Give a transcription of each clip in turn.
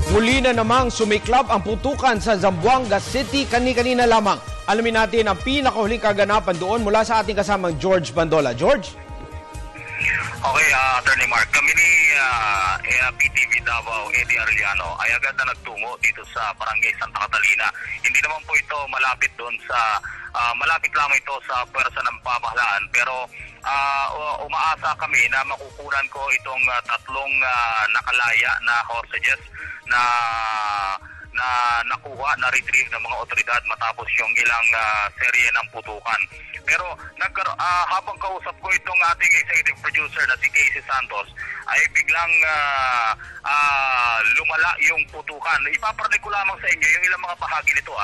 Muli na namang sumiklab ang putukan sa Zamboanga City kani-kanina lamang. Alamin natin ang pinakahuling kaganapan doon mula sa ating kasamang George Bandola. George? Okay, Attorney Mark, kami ni PTV Davao, Eddie Arellano, ay agad na nagtungo dito sa Barangay Santa Catalina. Hindi naman po ito malapit doon sa, malapit lamang ito sa pwersa ng pamahalaan, pero umaasa kami na makukunan ko itong tatlong nakalaya na hostages na nakuha, na-retrieve ng mga otoridad matapos yung ilang serye ng putukan. Pero habang kausap ko itong ating executive producer na si Casey Santos, ay biglang lumala yung putukan. Ipaparnig ko lamang sa inyo yung ilang mga bahagi nito.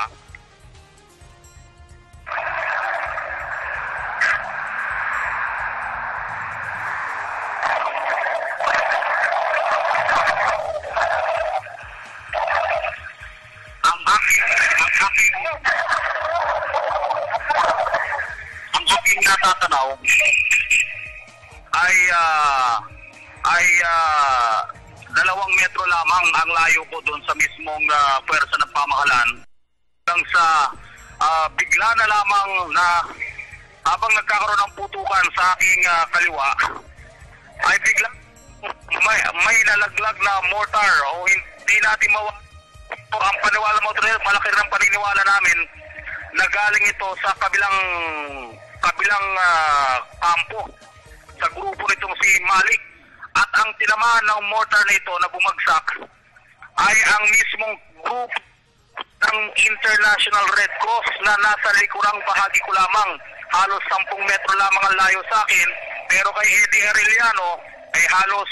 Ang aking natatanaw ay 2 metro lamang ang layo ko doon sa mismong pwersa ng pamahalaan. Hanggang sa bigla na lamang na habang nagkakaroon ng putukan sa aking kaliwa, ay bigla may nalaglag na mortar o hindi natin ang paniwala mo, malaki rin ang paniniwala namin na galing ito sa kabilang kampo sa grupo nitong si Malik. At ang tinamaan ng mortar na ito na bumagsak ay ang mismong group ng International Red Cross na nasa likurang bahagi ko lamang. Halos 10 metro lamang ang layo sa akin, pero kay Eddie Arellano ay halos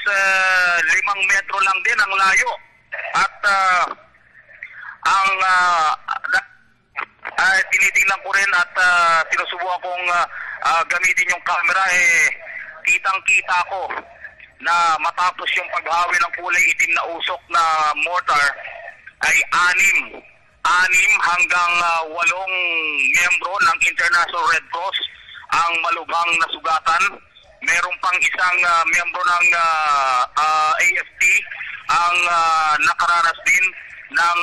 5 metro lang din ang layo. At tinitingnan ko rin at sinusubukan kong gamitin yung camera, kitang-kita ko na matapos yung paghawi ng kulay itim na usok na mortar ay 6 hanggang 8 miyembro ng International Red Cross ang malubhang nasugatan. Meron pang isang miyembro ng AFP ang nakaranas din ng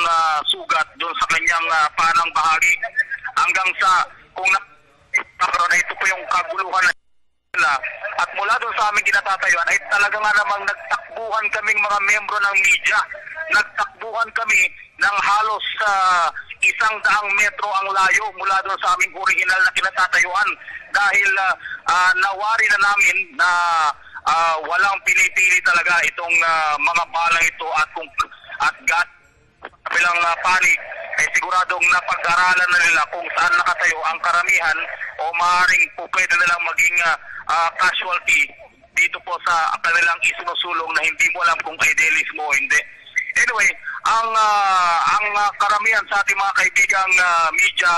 sugat doon sa kanyang panang bahagi. Hanggang sa kung na ito po yung kaguluhan na at mula doon sa aming kinatatayuan ay talaga nga namang nagtakbuhan kaming mga miyembro ng media. Nagtakbuhan kami ng halos 100 metro ang layo mula doon sa aming original na kinatatayuan dahil nawari na namin na walang pinipili talaga itong mga balang ito at bilang panig ay siguradong napag-aralan na nila kung saan nakatayo ang karamihan o maaaring po pwede nilang maging casualty dito po sa kanilang isinusulong na hindi mo alam kung idealismo o hindi. Anyway, ang karamihan sa ating mga kaibigang media,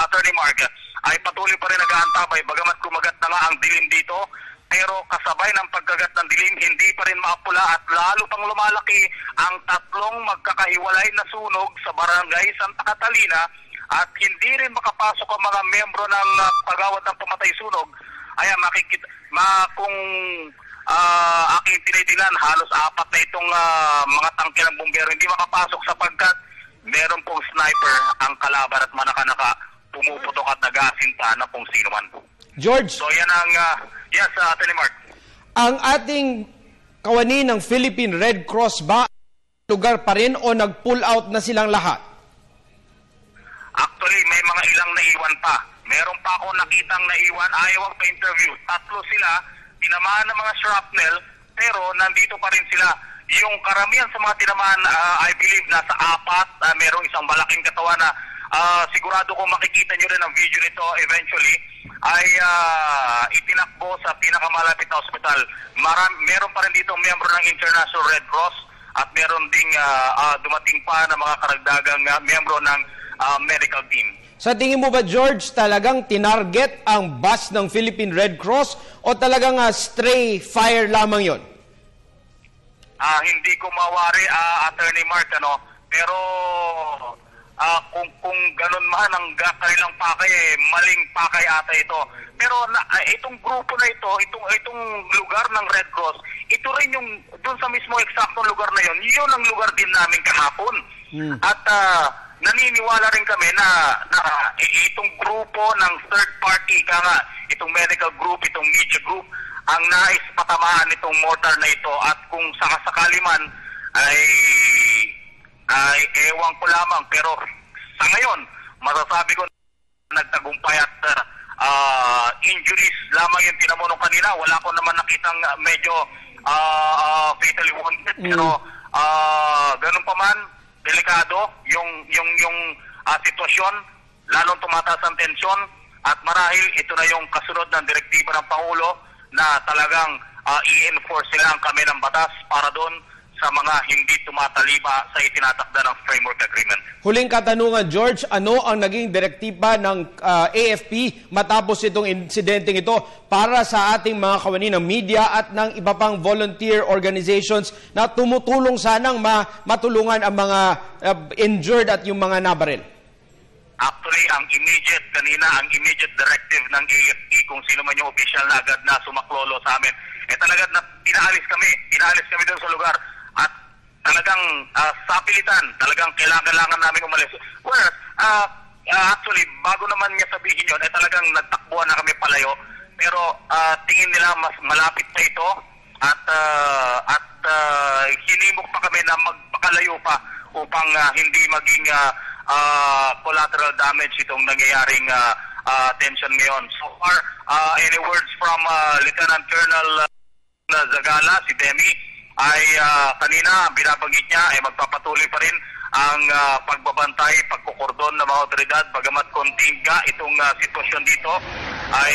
Attorney Mark, ay patuloy pa rin nag-aantabay bagamat kumagat na nga ang dilim dito. Pero kasabay ng pagkagat ng dilim, hindi pa rin maapula at lalo pang lumalaki ang 3 magkakahiwalay na sunog sa Barangay Santa Catalina at hindi rin makapasok ang mga miyembro ng pagawad ng pamatay sunog. Ay kung aking tinitilan, halos 4 na itong mga tangke ng bumbero hindi makapasok sapagkat meron pong sniper ang kalaban at manaka-naka pumuputok at nag-aasinta na kung sino man. George. So yan ang, yes, Attorney Mark. Ang ating kawani ng Philippine Red Cross ba lugar pa rin o nag-pull out na silang lahat? Actually, may mga ilang naiwan pa. Meron pa ako nakitang naiwan, ayaw pa interview. 3 sila, tinamaan ng mga shrapnel, pero nandito pa rin sila. Yung karamihan sa mga tinamaan, I believe, nasa 4, merong isang malaking katawan na sigurado kung makikita nyo rin ang video nito eventually, ay itinakbo sa pinakamalapit na ospital. Meron pa rin dito miyembro ng International Red Cross at meron ding dumating pa na mga karagdagang miyembro ng medical team. Sa tingin mo ba, George, talagang tinarget ang bus ng Philippine Red Cross o talagang stray fire lamang yon? Hindi ko mawari, Attorney Mark, pero kung ganun man ang kanilang pakay, maling pakay ata ito. Pero itong grupo na ito, itong lugar ng Red Cross, ito rin yung doon sa mismo eksaktong lugar na yun ang lugar din namin kahapon. At naniniwala rin kami na itong grupo ng third party, itong medical group, itong media group, ang nais patamaan itong mortar na ito. At kung sakasakali man ay ewan ko lamang, pero sa ngayon masasabi ko nagtagumpay at injuries lamang yung tinamunong kanina. Wala ko naman nakitang medyo fatally wounded, pero ganun pa man, delikado yung sitwasyon, lalong tumataas ang tensyon, at marahil ito na yung kasunod ng direktiba ng Pangulo na talagang i-enforce sila ang kami ng batas para doon sa mga hindi tumataliba sa itinatakda ng framework agreement. Huling katanungan, George, ano ang naging direktiba ng AFP matapos itong insidenteng ito para sa ating mga kawani ng media at ng iba pang volunteer organizations na tumutulong sanang matulungan ang mga injured at yung mga nabaril? Actually, ang immediate directive ng AFP, kung sino man yung official na agad na sumaklolo sa amin, talagang pinaalis kami doon sa lugar. At talagang sa pilitan, talagang kailangan namin umalis. Whereas, actually, bago naman niya sabihin yun, talagang nagtakbuhan na kami palayo. Pero tingin nila mas malapit pa ito at hinimok pa kami na magpakalayo pa upang hindi maging collateral damage itong nangyayaring tension ngayon. So far, any words from Lieutenant Colonel Zagala, si Demi, ay kanina binabanggit niya ay magpapatuloy pa rin ang pagbabantay, pagkukordon ng mga otoridad, bagamat konting itong sitwasyon dito ay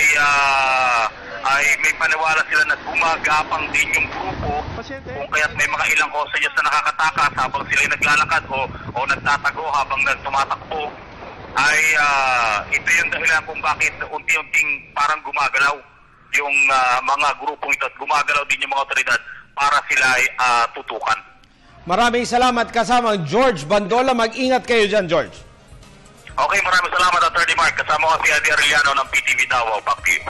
may paniwala sila na gumagapang din yung grupo, kung kaya't may mga ilang hostages na nakakatakas habang sila naglalakad o nagtatago habang tumatakbo, ay ito yung dahilan kung bakit unti-unting parang gumagalaw yung mga grupong ito at gumagalaw din yung mga otoridad para sila ay tutukan. Maraming salamat kasamang George Bandola. Mag-ingat kayo dyan, George. Okay, maraming salamat, Attorney Mark. Kasama ko si Adi Arellano ng PTV Davao. Back to you.